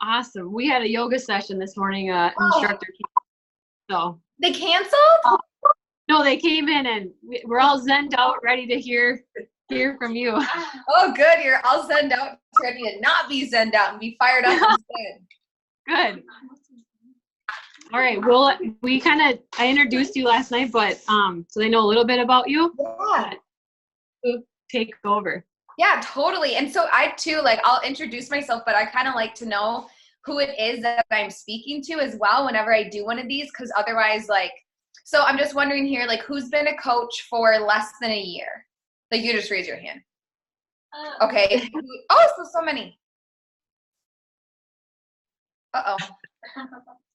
Awesome. We had a yoga session this morning, instructor. So they canceled? No, they came in and we're all zenned out, ready to hear from you. Oh, good. You're all zenned out, ready to not be zenned out and be fired up instead. Good. All right. Well, I introduced you last night, but so they know a little bit about you. Yeah. Take over. Yeah, totally. And so I too, I'll introduce myself, but I kind of like to know who it is that I'm speaking to as well whenever I do one of these, because otherwise, so I'm just wondering here, who's been a coach for less than a year? You just raise your hand. Okay. Oh, so many. Uh-oh.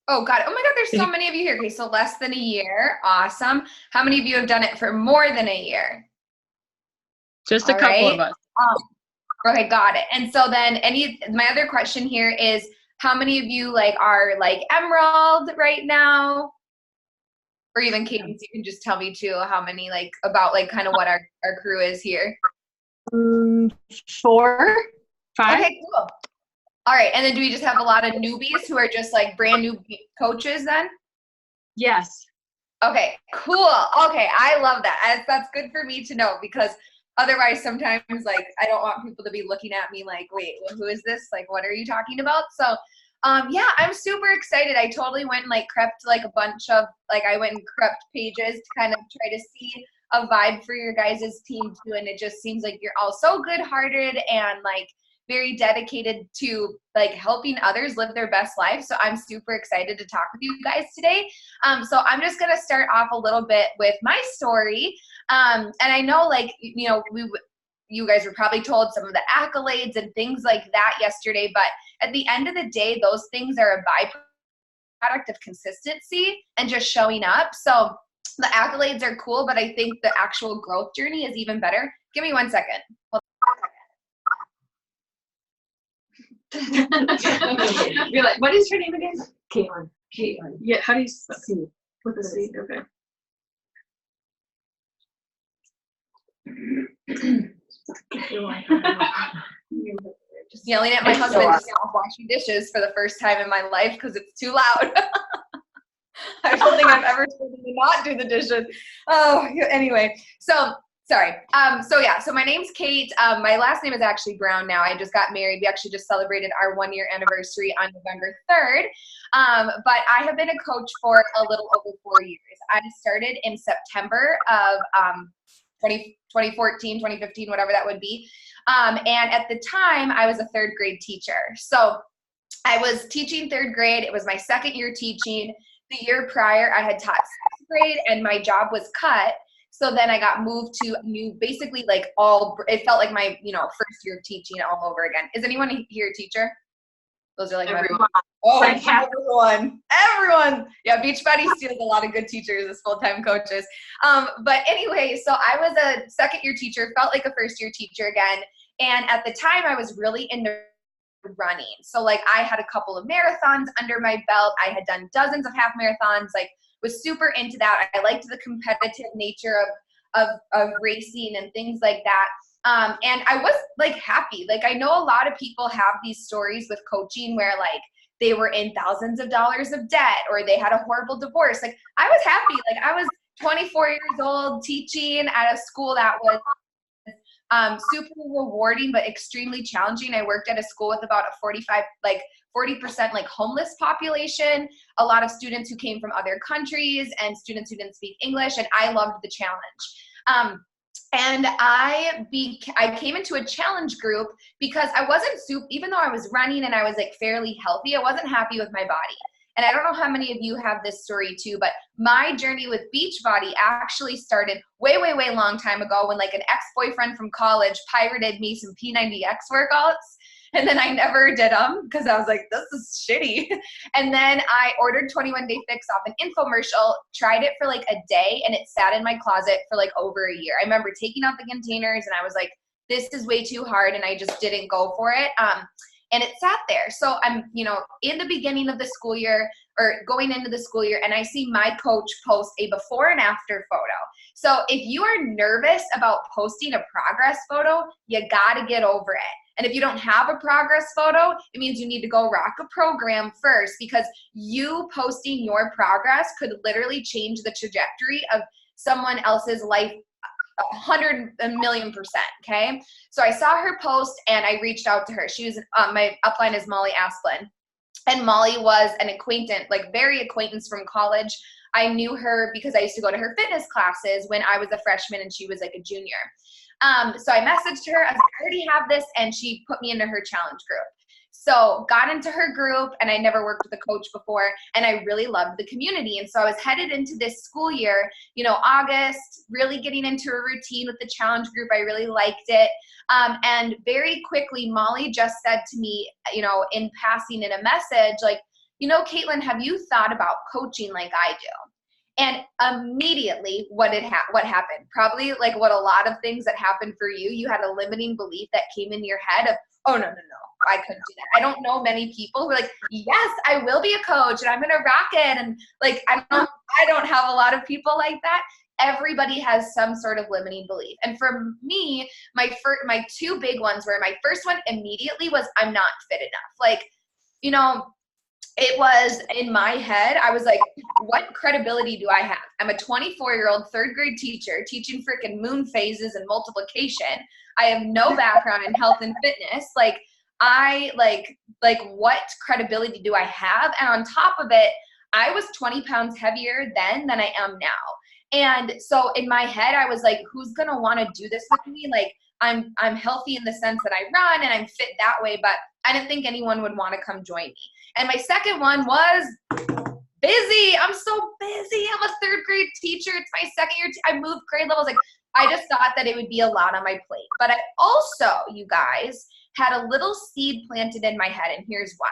Oh, got it. Oh my God, there's so many of you here. Okay, so less than a year. Awesome. How many of you have done it for more than a year? Just a couple of us. Okay, got it. And so then my other question here is, how many of you are Emerald right now? Or even Cadence, you can just tell me too how many about kind of what our crew is here. 4, 5. Okay, cool. All right, and then do we just have a lot of newbies who are just brand new coaches then? Yes. Okay, cool. Okay, I love that. That's good for me to know, because otherwise sometimes I don't want people to be looking at me wait, well, who is this? What are you talking about? So yeah, I'm super excited. I totally went and crept a bunch of I went and crept pages to kind of try to see a vibe for your guys' team too, and it just seems like you're all so good-hearted and very dedicated to helping others live their best life. So I'm super excited to talk with you guys today. So I'm just gonna start off a little bit with my story. And I know you guys were probably told some of the accolades and things like that yesterday, but at the end of the day, those things are a byproduct of consistency and just showing up. So the accolades are cool, but I think the actual growth journey is even better. Give me 1 second. You're what is her name again? Caitlin. Yeah, how do you see? With the C, okay. Just yelling at my husband to stop washing dishes for the first time in my life because it's too loud. I don't think I've ever told him to not do the dishes. Oh, anyway. So sorry. So my name's Kate. My last name is actually Brown now. I just got married. We actually just celebrated our 1-year anniversary on November 3rd. But I have been a coach for a little over 4 years. I started in September of 2014, 2015, whatever that would be. And at the time, I was a 3rd grade teacher. So I was teaching 3rd grade. It was my 2nd year teaching. The year prior, I had taught 6th grade, and my job was cut. So then I got moved to new, basically it felt like my, first year of teaching all over again. Is anyone here a teacher? Those are everyone. Everyone. Yeah, Beachbody steals a lot of good teachers as full-time coaches. But anyway, so I was a 2nd year teacher, felt like a 1st year teacher again. And at the time I was really into running. So I had a couple of marathons under my belt. I had done dozens of half marathons, was super into that. I liked the competitive nature of racing and things like that. And I was happy. I know a lot of people have these stories with coaching where they were in thousands of dollars of debt or they had a horrible divorce. I was happy. I was 24 years old teaching at a school that was super rewarding but extremely challenging. I worked at a school with about a 40% homeless population, a lot of students who came from other countries and students who didn't speak English, and I loved the challenge. And I came into a challenge group because I wasn't even though I was running and I was fairly healthy, I wasn't happy with my body. And I don't know how many of you have this story too, but my journey with Beachbody actually started way, way, way long time ago when an ex-boyfriend from college pirated me some P90X workouts. And then I never did them because I was this is shitty. And then I ordered 21 Day Fix off an infomercial, tried it for a day, and it sat in my closet for over a year. I remember taking out the containers and I was this is way too hard, and I just didn't go for it. And it sat there. So I'm, in the beginning of the school year or going into the school year, and I see my coach post a before and after photo. So if you are nervous about posting a progress photo, you got to get over it. And if you don't have a progress photo, it means you need to go rock a program first, because you posting your progress could literally change the trajectory of someone else's life 100,000,000%. Okay. So I saw her post and I reached out to her. She was, my upline is Molly Asplin. And Molly was an acquaintance, like very acquaintance from college. I knew her because I used to go to her fitness classes when I was a freshman and she was like a junior. So I messaged her, I was like, I already have this, and she put me into her challenge group. So got into her group, and I never worked with a coach before, and I really loved the community. And so I was headed into this school year, you know, August, really getting into a routine with the challenge group. I really liked it. And very quickly, Molly just said to me, you know, in passing in a message, like, you know, Caitlin, have you thought about coaching like I do? And immediately what happened? Probably like what a lot of things that happened for you, you had a limiting belief that came in your head of, oh, no, I couldn't do that. I don't know many people who are like, yes, I will be a coach and I'm going to rock it. And like, I don't have a lot of people like that. Everybody has some sort of limiting belief. And for me, my two big ones were, my first one immediately was, I'm not fit enough. Like, you know, it was in my head, I was like, what credibility do I have? I'm a 24-year-old third grade teacher teaching freaking moon phases and multiplication. I have no background in health and fitness. Like, what credibility do I have? And on top of it, I was 20 pounds heavier then than I am now. And so in my head, I was like, who's going to want to do this with me? Like, I'm healthy in the sense that I run and I'm fit that way, but I didn't think anyone would want to come join me. And my second one was busy. I'm so busy. I'm a third grade teacher. It's my second year. I moved grade levels. Like, I just thought that it would be a lot on my plate. But I also, you guys, had a little seed planted in my head, and here's why.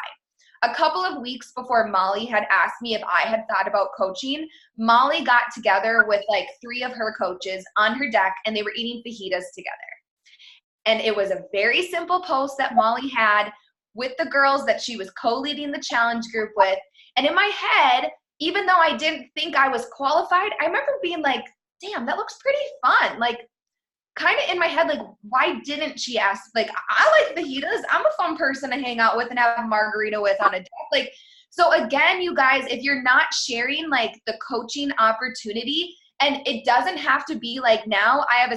A couple of weeks before Molly had asked me if I had thought about coaching, Molly got together with like 3 of her coaches on her deck, and they were eating fajitas together. And it was a very simple post that Molly had with the girls that she was co-leading the challenge group with. And in my head, even though I didn't think I was qualified, I remember being like, damn, that looks pretty fun. Like, kind of in my head, like, why didn't she ask? Like, I like fajitas. I'm a fun person to hang out with and have a margarita with on a deck. Like, so again, you guys, if you're not sharing like the coaching opportunity, and it doesn't have to be like now, I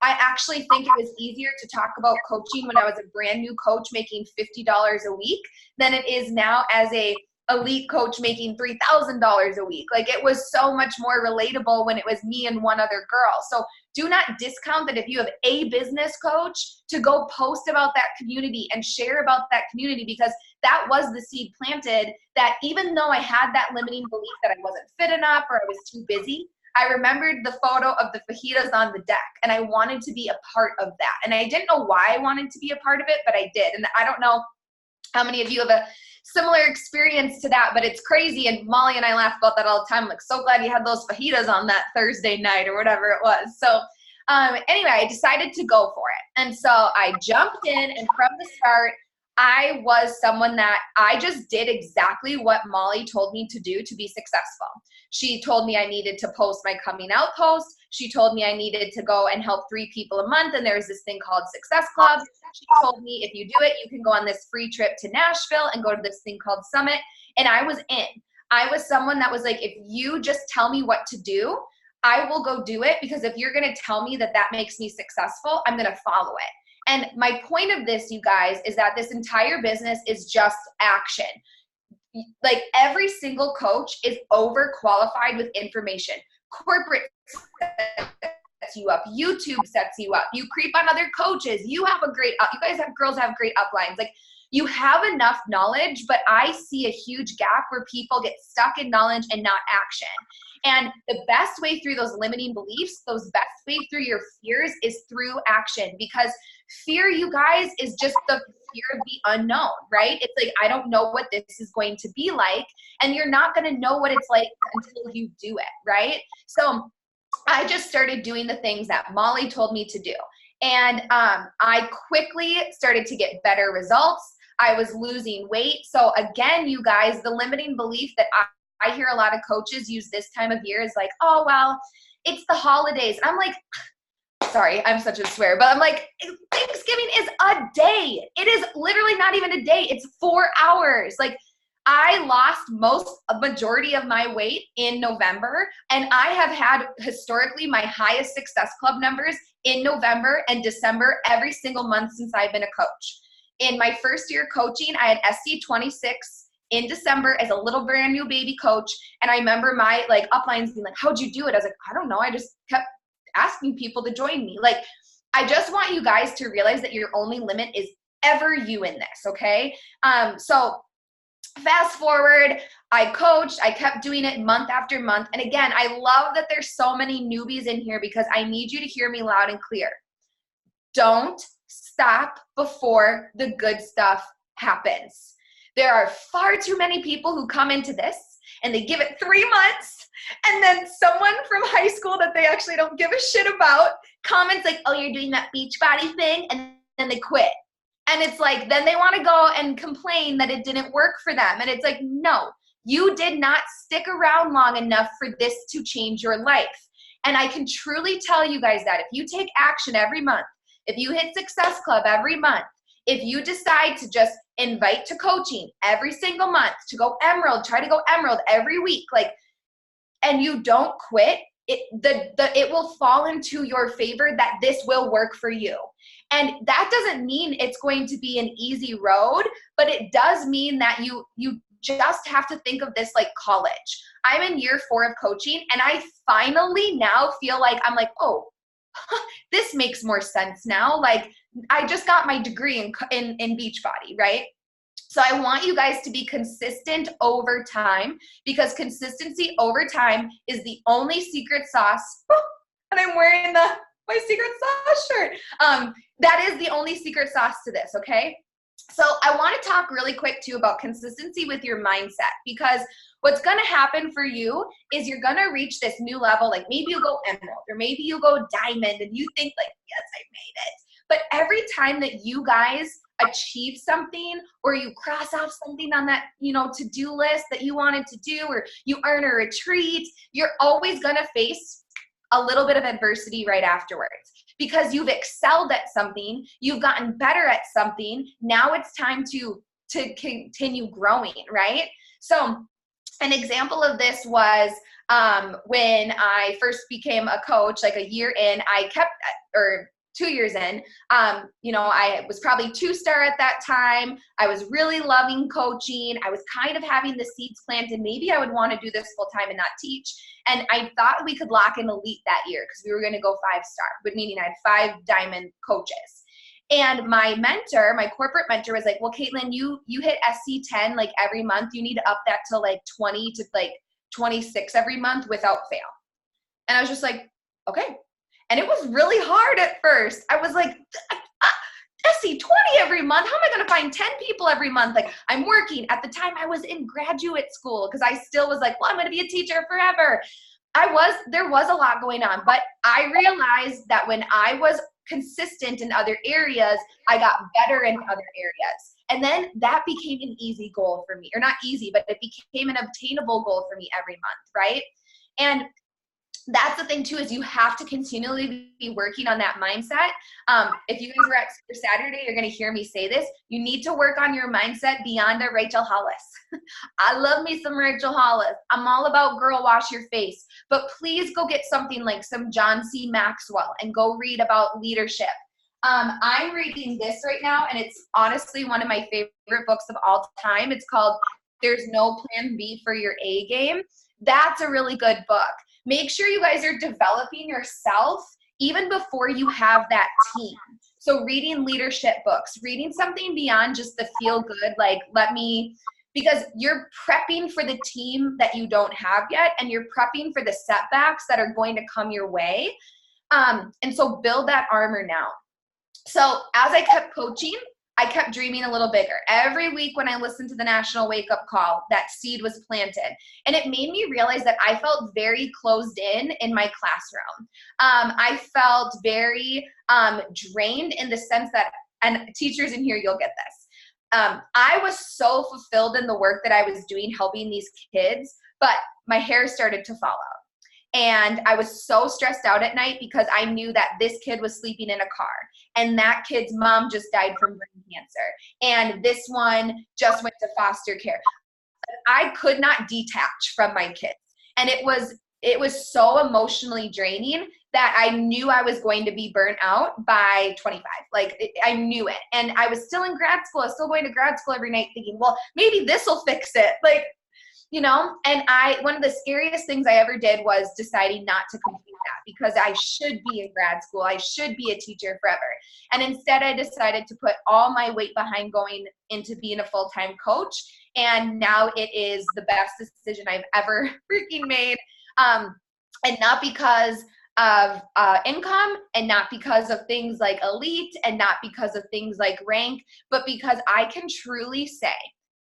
actually think it was easier to talk about coaching when I was a brand new coach making $50 a week than it is now as a elite coach making $3,000 a week. Like, it was so much more relatable when it was me and one other girl. So do not discount that if you have a business coach, to go post about that community and share about that community, because that was the seed planted, that even though I had that limiting belief that I wasn't fit enough or I was too busy, I remembered the photo of the fajitas on the deck, and I wanted to be a part of that. And I didn't know why I wanted to be a part of it, but I did. And I don't know how many of you have a similar experience to that, but it's crazy. And Molly and I laugh about that all the time. I'm like, so glad you had those fajitas on that Thursday night or whatever it was. So anyway, I decided to go for it. And so I jumped in, and from the start, I was someone that I just did exactly what Molly told me to do to be successful. She told me I needed to post my coming out post. She told me I needed to go and help 3 people a month, and there's this thing called Success Club. She told me if you do it, you can go on this free trip to Nashville and go to this thing called Summit. And I was in. I was someone that was like, if you just tell me what to do, I will go do it, because if you're going to tell me that that makes me successful, I'm going to follow it. And my point of this, you guys, is that this entire business is just action. Like, every single coach is overqualified with information. Corporate sets you up. YouTube sets you up. You creep on other coaches. You guys have girls have great uplines. Like, you have enough knowledge, but I see a huge gap where people get stuck in knowledge and not action. And the best way through those limiting beliefs, those best way through your fears, is through action. Because fear, you guys, is just the fear of the unknown, right? It's like, I don't know what this is going to be like. And you're not going to know what it's like until you do it, right? So I just started doing the things that Molly told me to do. And I quickly started to get better results. I was losing weight. So again, you guys, the limiting belief that I hear a lot of coaches use this time of year is like, oh, well, it's the holidays. I'm like, sorry, I'm such a swear, but I'm like, Thanksgiving is a day. It is literally not even a day. It's 4 hours. Like, I lost a majority of my weight in November, and I have had historically my highest Success Club numbers in November and December every single month since I've been a coach. In my first year coaching, I had SC26 in December as a little brand new baby coach, and I remember my uplines being like, how'd you do it? I was like, I don't know. I just kept asking people to join me. Like, I just want you guys to realize that your only limit is ever you in this, okay? So fast forward, I coached, I kept doing it month after month. And again, I love that there's so many newbies in here because I need you to hear me loud and clear. Don't stop before the good stuff happens. There are far too many people who come into this and they give it 3 months, and then someone from high school that they actually don't give a shit about comments like, oh, you're doing that Beachbody thing, and then they quit. And it's like, then they want to go and complain that it didn't work for them. And it's like, no, you did not stick around long enough for this to change your life. And I can truly tell you guys that if you take action every month, if you hit Success Club every month, if you decide to just invite to coaching every single month, to go Emerald, try to go Emerald every week, and you don't quit, it will fall into your favor that this will work for you. And that doesn't mean it's going to be an easy road, but it does mean that you just have to think of this like college. I'm in year 4 of coaching, and I finally now feel like I'm like, oh, this makes more sense now. Like, I just got my degree in Beachbody, right? So I want you guys to be consistent over time, because consistency over time is the only secret sauce. And I'm wearing my secret sauce shirt. That is the only secret sauce to this, okay? So I want to talk really quick too about consistency with your mindset, because what's going to happen for you is you're going to reach this new level. Like, maybe you go Emerald, or maybe you go Diamond, and you think like, yes, I made it. But every time that you guys achieve something, or you cross off something on that, to-do list that you wanted to do, or you earn a retreat, you're always going to face a little bit of adversity right afterwards, because you've excelled at something, you've gotten better at something. Now it's time to continue growing, right? So an example of this was when I first became a coach, like a year in, 2 years in, I was probably 2-star at that time. I was really loving coaching. I was kind of having the seeds planted. Maybe I would want to do this full time and not teach. And I thought we could lock in elite that year because we were going to go 5-star, but meaning I had 5 diamond coaches. And my mentor, my corporate mentor, was like, well, Caitlin, you hit SC10 like every month. You need to up that to like 20 to like 26 every month without fail. And I was just like, okay. And it was really hard at first. I was like, SC20 every month? How am I going to find 10 people every month? Like, I'm working. At the time, I was in graduate school because I still was like, well, I'm going to be a teacher forever. There was a lot going on. But I realized that when I was consistent in other areas, I got better in other areas. And then that became an easy goal for me. Or not easy, but it became an obtainable goal for me every month, right? And that's the thing too, is you have to continually be working on that mindset. If you guys were at Super Saturday, you're going to hear me say this. You need to work on your mindset beyond a Rachel Hollis. I love me some Rachel Hollis. I'm all about girl wash your face. But please go get something like some John C. Maxwell and go read about leadership. I'm reading this right now, and it's honestly one of my favorite books of all time. It's called There's No Plan B for Your A Game. That's a really good book. Make sure you guys are developing yourself even before you have that team. So reading leadership books, reading something beyond just the feel good, like because you're prepping for the team that you don't have yet, and you're prepping for the setbacks that are going to come your way. And so build that armor now. So as I kept coaching, I kept dreaming a little bigger. Every week when I listened to the National Wake Up Call, that seed was planted. And it made me realize that I felt very closed in my classroom. I felt very drained in the sense that, and teachers in here, you'll get this. I was so fulfilled in the work that I was doing, helping these kids, but my hair started to fall out. And I was so stressed out at night because I knew that this kid was sleeping in a car, and that kid's mom just died from brain cancer, and this one just went to foster care. I could not detach from my kids. And it was so emotionally draining that I knew I was going to be burnt out by 25. Like, I knew it. And I was still in grad school. I was still going to grad school every night thinking, well, maybe this will fix it. Like, you know, and one of the scariest things I ever did was deciding not to complete that because I should be in grad school. I should be a teacher forever. And instead I decided to put all my weight behind going into being a full-time coach. And now it is the best decision I've ever freaking made. And not because of income, and not because of things like elite, and not because of things like rank, but because I can truly say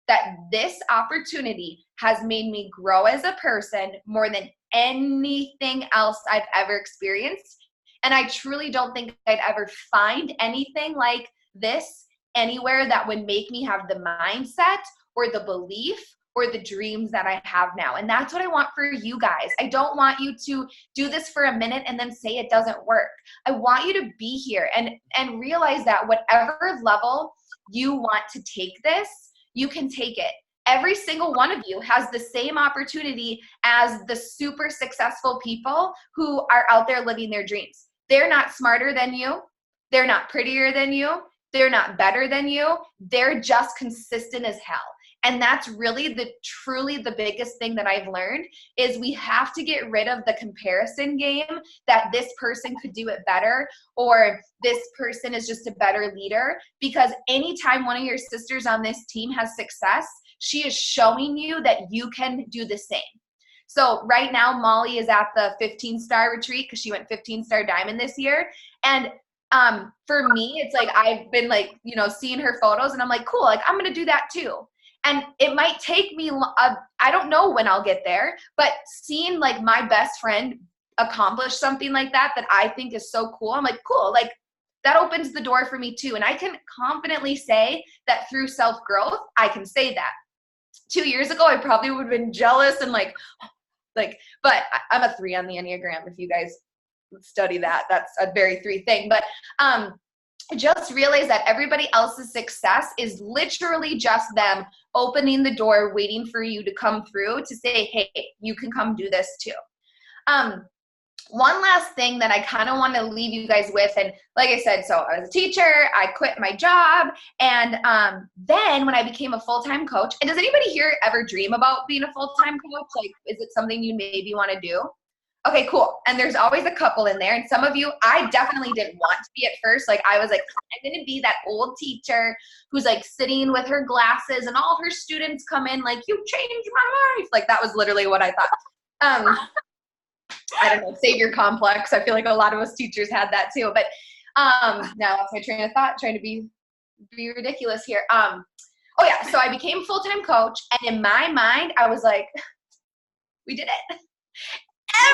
that this opportunity has made me grow as a person more than anything else I've ever experienced. And I truly don't think I'd ever find anything like this anywhere that would make me have the mindset or the belief or the dreams that I have now. And that's what I want for you guys. I don't want you to do this for a minute and then say it doesn't work. I want you to be here and realize that whatever level you want to take this, you can take it. Every single one of you has the same opportunity as the super successful people who are out there living their dreams. They're not smarter than you. They're not prettier than you. They're not better than you. They're just consistent as hell. And that's really truly the biggest thing that I've learned is we have to get rid of the comparison game that this person could do it better or this person is just a better leader, because anytime one of your sisters on this team has success, she is showing you that you can do the same. So right now, Molly is at the 15-star retreat because she went 15-star diamond this year. And for me, it's like I've been like, you know, seeing her photos and I'm like, cool, like I'm going to do that too. And it might take me, I don't know when I'll get there, but seeing like my best friend accomplish something like that I think is so cool. I'm like, cool, like that opens the door for me too. And I can confidently say that through self-growth, I can say that. 2 years ago, I probably would have been jealous and like, but I'm a 3 on the Enneagram. If you guys study that, that's a very 3 thing. But just realize that everybody else's success is literally just them opening the door, waiting for you to come through to say, hey, you can come do this too. One last thing that I kind of want to leave you guys with, and like I said, so I was a teacher, I quit my job, and then when I became a full-time coach, and does anybody here ever dream about being a full-time coach? Like, is it something you maybe want to do? Okay, cool. And there's always a couple in there. And some of you, I definitely didn't want to be at first. Like I was like, I'm going to be that old teacher who's like sitting with her glasses and all her students come in like, you changed my life. Like that was literally what I thought. I don't know, savior complex. I feel like a lot of us teachers had that too. But now that's my train of thought, trying to be ridiculous here. Oh yeah, so I became a full-time coach. And in my mind, I was like, we did it.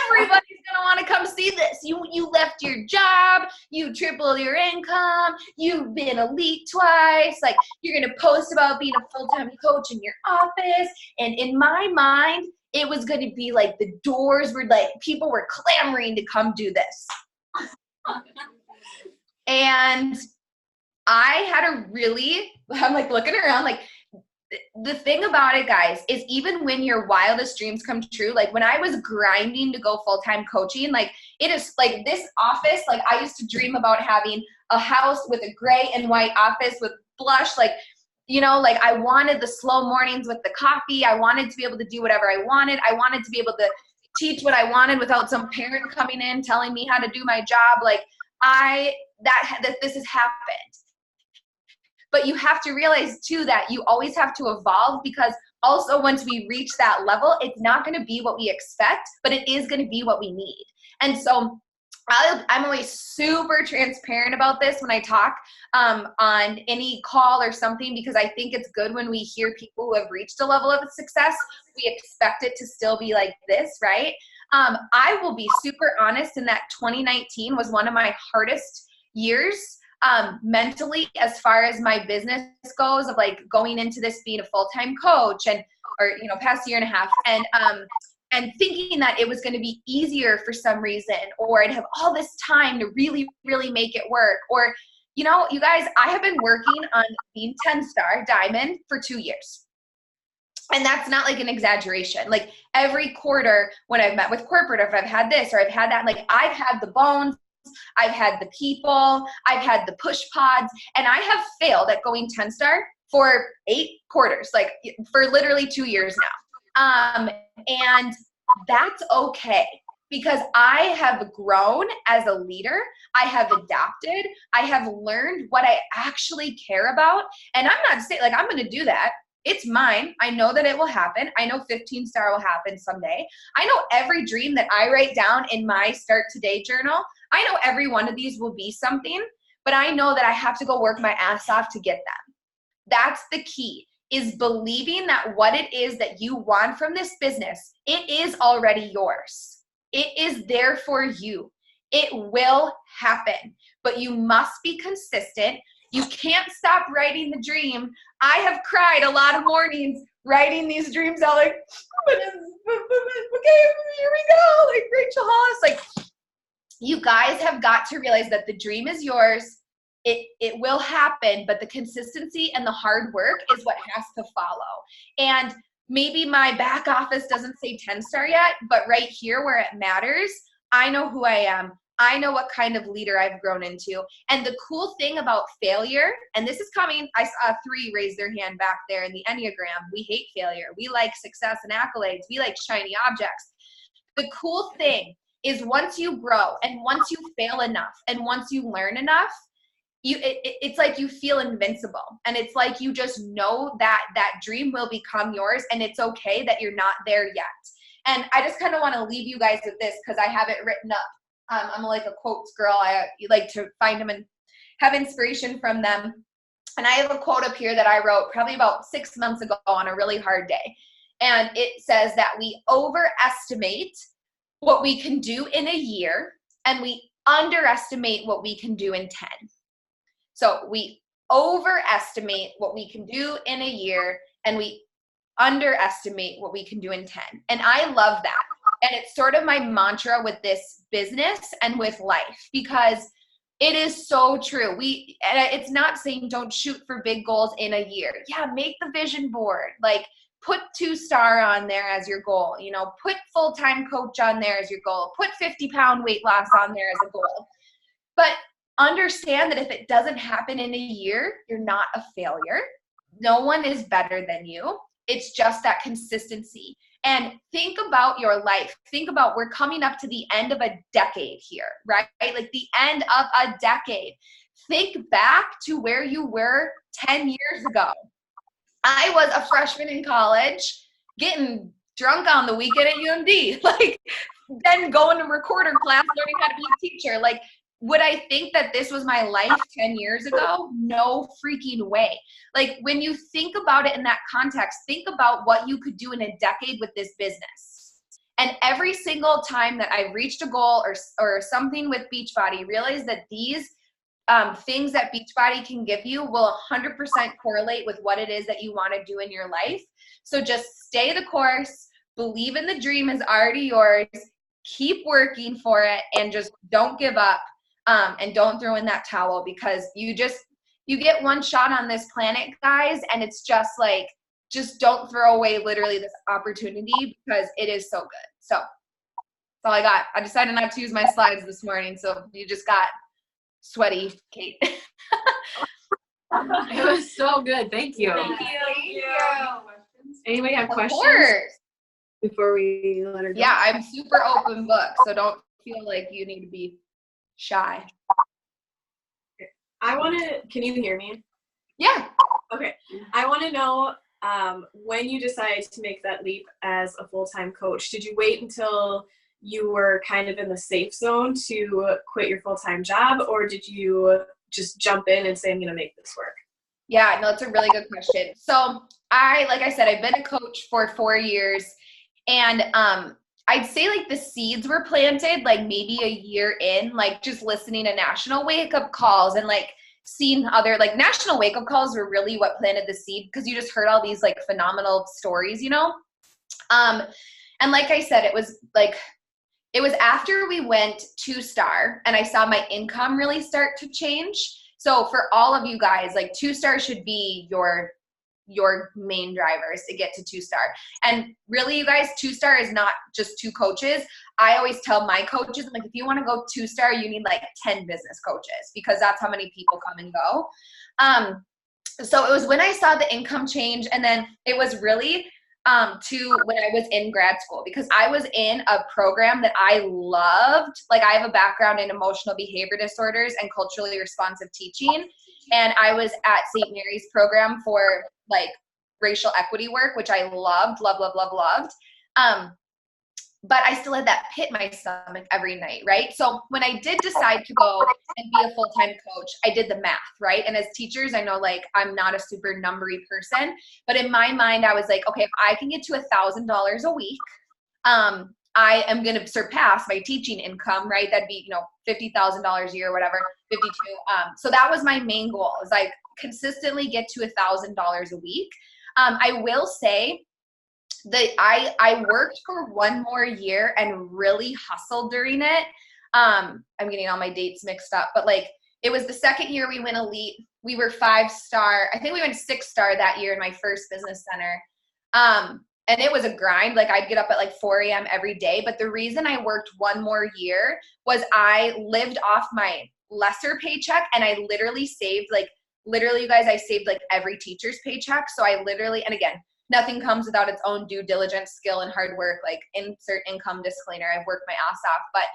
Everybody's going to want to come see this. You left your job. You tripled your income. You've been elite twice. Like, you're going to post about being a full-time coach in your office. And in my mind, it was going to be like the doors were like, people were clamoring to come do this. And I had I'm like looking around like, the thing about it, guys, is even when your wildest dreams come true, like when I was grinding to go full-time coaching, like it is like this office, like I used to dream about having a house with a gray and white office with blush, like, you know, like I wanted the slow mornings with the coffee. I wanted to be able to do whatever I wanted. I wanted to be able to teach what I wanted without some parent coming in telling me how to do my job. Like that this has happened. But you have to realize too that you always have to evolve, because also once we reach that level, it's not going to be what we expect, but it is going to be what we need. And so I'm always super transparent about this when I talk on any call or something, because I think it's good when we hear people who have reached a level of success, we expect it to still be like this, right? I will be super honest in that 2019 was one of my hardest years mentally, as far as my business goes, of like going into this being a full-time coach or past year and a half. and thinking that it was going to be easier for some reason, or I'd have all this time to really, really make it work. Or, you know, you guys, I have been working on being 10-star diamond for 2 years. And that's not like an exaggeration. Like every quarter when I've met with corporate, if I've had this or I've had that, like I've had the bones, I've had the people, I've had the push pods, and I have failed at going 10-star for 8 quarters, like for literally 2 years now. And that's okay, because I have grown as a leader. I have adapted. I have learned what I actually care about. And I'm not saying like I'm going to do that. It's mine. I know that it will happen. I know 15-star will happen someday. I know every dream that I write down in my Start Today journal, I know every one of these will be something, but I know that I have to go work my ass off to get them. That's the key, is believing that what it is that you want from this business, it is already yours. It is there for you. It will happen, but you must be consistent. You can't stop writing the dream. I have cried a lot of mornings writing these dreams out like, okay, here we go. Like Rachel Hollis, like you guys have got to realize that the dream is yours. It will happen, but the consistency and the hard work is what has to follow. And maybe my back office doesn't say 10-star yet, but right here where it matters, I know who I am. I know what kind of leader I've grown into. And the cool thing about failure, and this is coming, I saw 3 raise their hand back there in the Enneagram. We hate failure. We like success and accolades. We like shiny objects. The cool thing is once you grow and once you fail enough and once you learn enough, it's like you feel invincible, and it's like you just know that that dream will become yours, and it's okay that you're not there yet. And I just kind of want to leave you guys with this because I have it written up. I'm like a quotes girl. I like to find them and have inspiration from them. And I have a quote up here that I wrote probably about 6 months ago on a really hard day. And it says that we overestimate what we can do in a year, and we underestimate what we can do in 10. So we overestimate what we can do in a year, and we underestimate what we can do in 10. And I love that. And it's sort of my mantra with this business and with life, because it is so true. And it's not saying don't shoot for big goals in a year. Yeah, make the vision board. Like put 2-star on there as your goal. You know, put full-time coach on there as your goal. Put 50-pound weight loss on there as a goal. But understand that if it doesn't happen in a year, you're not a failure. No one is better than you. It's just that consistency. And think about your life. Think about, we're coming up to the end of a decade here, right? Like the end of a decade. Think back to where you were 10 years ago. I was a freshman in college, getting drunk on the weekend at UMD, like then going to recorder class, learning how to be a teacher. Like, would I think that this was my life 10 years ago? No freaking way. Like when you think about it in that context, think about what you could do in a decade with this business. And every single time that I've reached a goal or something with Beachbody, realize that these things that Beachbody can give you will 100% correlate with what it is that you want to do in your life. So just stay the course, believe in the dream is already yours, keep working for it, and just don't give up. And don't throw in that towel, because you get one shot on this planet, guys, and it's just like, just don't throw away literally this opportunity, because it is so good. So that's all I got. I decided not to use my slides this morning, so you just got sweaty Kate. It was so good. Thank you. Thank you. Anybody have Of questions course. before we let her go? Yeah, I'm super open book, so don't feel like you need to be shy. Can you hear me? Yeah. Okay. I want to know when you decided to make that leap as a full-time coach, did you wait until you were kind of in the safe zone to quit your full-time job, or did you just jump in and say, I'm going to make this work? Yeah, no, it's a really good question. So like I said, I've been a coach for 4 years, and I'd say like the seeds were planted like maybe a year in, like just listening to national wake up calls and like seeing other like national wake up calls were really what planted the seed, because you just heard all these like phenomenal stories, you know? And And like I said, it was after we went 2-star and I saw my income really start to change. So for all of you guys, like 2-star should be your main drivers to get to 2-star. And really, you guys, 2-star is not just 2 coaches. I always tell my coaches, I'm like, if you want to go 2-star, you need like 10 business coaches, because that's how many people come and go. So it was when I saw the income change, and then it was really to when I was in grad school, because I was in a program that I loved. Like, I have a background in emotional behavior disorders and culturally responsive teaching. And I was at St. Mary's program for like racial equity work, which I loved. But I still had that pit in my stomach every night, right? So when I did decide to go and be a full-time coach, I did the math, right? And as teachers, I know like I'm not a super numbery person, but in my mind, I was like, okay, if I can get to $1,000 a week, I am going to surpass my teaching income, right? That'd be, $50,000 a year or whatever, 52. So that was my main goal, is like consistently get to $1,000 a week. I will say that I worked for one more year and really hustled during it. I'm getting all my dates mixed up, but like it was the second year we went elite. We were 5-star. I think we went 6-star that year in my first business center. And it was a grind. Like, I'd get up at like 4 a.m. every day. But the reason I worked one more year was I lived off my lesser paycheck, and I literally saved you guys, I saved like every teacher's paycheck. So I literally, and again, nothing comes without its own due diligence, skill, and hard work. Like, insert income disclaimer, I've worked my ass off, but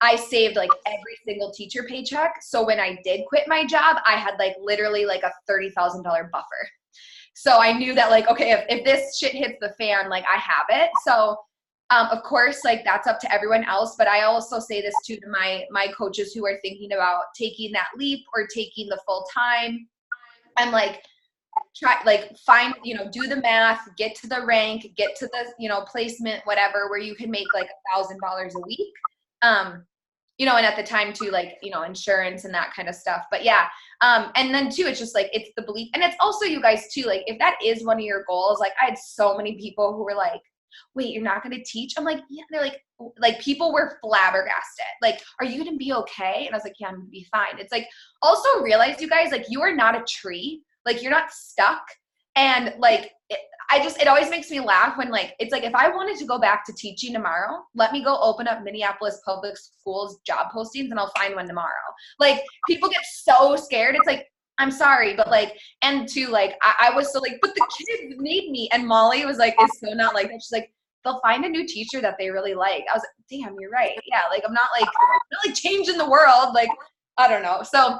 I saved like every single teacher paycheck. So when I did quit my job, I had like literally like a $30,000 buffer. So I knew that like, okay, if this shit hits the fan, like I have it. So of course, like that's up to everyone else. But I also say this too to my coaches who are thinking about taking that leap or taking the full time. I'm like, find, do the math, get to the rank, get to the, placement, whatever, where you can make like $1,000 a week. And at the time too, like, insurance and that kind of stuff. But yeah. And then too, it's just like, it's the belief. And it's also you guys too, like if that is one of your goals, like I had so many people who were like, wait, you're not going to teach? I'm like, yeah. They're like people were flabbergasted. Like, are you going to be okay? And I was like, yeah, I'm going to be fine. It's like, also realize you guys, like you are not a tree. Like you're not stuck. And like, it always makes me laugh when like, it's like, if I wanted to go back to teaching tomorrow, let me go open up Minneapolis Public Schools job postings and I'll find one tomorrow. Like people get so scared. It's like, I'm sorry, but like, and to like, I was so like, but the kids need me. And Molly was like, it's so not like that. She's like, they'll find a new teacher that they really like. I was like, damn, you're right. Yeah. Like, I'm not like changing the world. Like, I don't know. So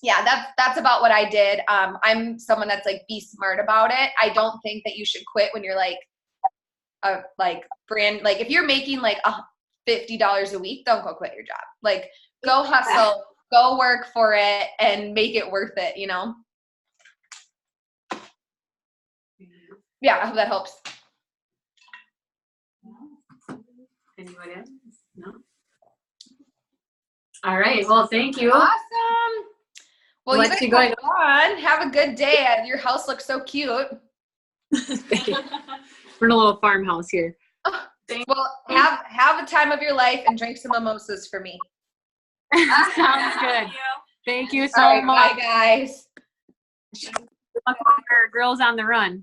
yeah, that's about what I did. I'm someone that's like, be smart about it. I don't think that you should quit when you're like a brand, like if you're making like $50 a week, don't go quit your job. Like go hustle, go work for it and make it worth it, Yeah, I hope that helps. Anybody else? No? All right. Well, thank you. Awesome. Well, Let's you guys go on. Have a good day. Your house looks so cute. We're in a little farmhouse here. Oh, well, have a time of your life and drink some mimosas for me. Sounds good. Thank you so much. Bye, guys. Good luck with our Girls on the Run.